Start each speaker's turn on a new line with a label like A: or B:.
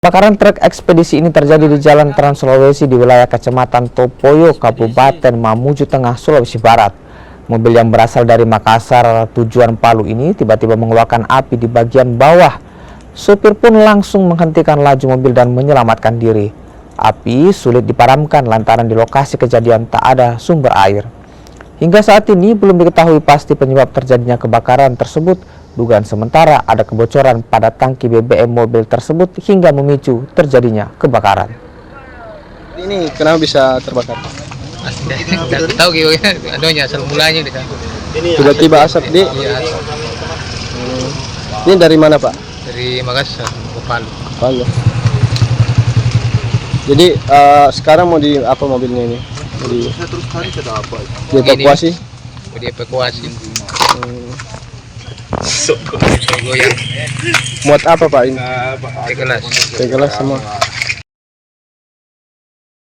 A: Kebakaran truk ekspedisi ini terjadi di Jalan Trans Sulawesi di wilayah Kecamatan Topoyo, Kabupaten Mamuju Tengah, Sulawesi Barat. Mobil yang berasal dari Makassar tujuan Palu ini tiba-tiba mengeluarkan api di bagian bawah. Sopir pun langsung menghentikan laju mobil dan menyelamatkan diri. Api sulit dipadamkan lantaran di lokasi kejadian tak ada sumber air. Hingga saat ini belum diketahui pasti penyebab terjadinya kebakaran tersebut. Dugaan sementara ada kebocoran pada tangki BBM mobil tersebut hingga memicu terjadinya kebakaran.
B: Ini kenapa bisa terbakar?
C: Tidak tahu gimana, anunya asal mulanya di sana.
B: Tiba-tiba asap di.
C: Iya, asal.
B: Ini dari mana, Pak?
C: Dari Makassar ke Palu.
B: Palu. Jadi sekarang mau di apa mobilnya ini? Dievakuasi?
C: Mau dievakuasi.
B: Muat apa, Pak ini?
C: Kelas.
B: Kelas semua.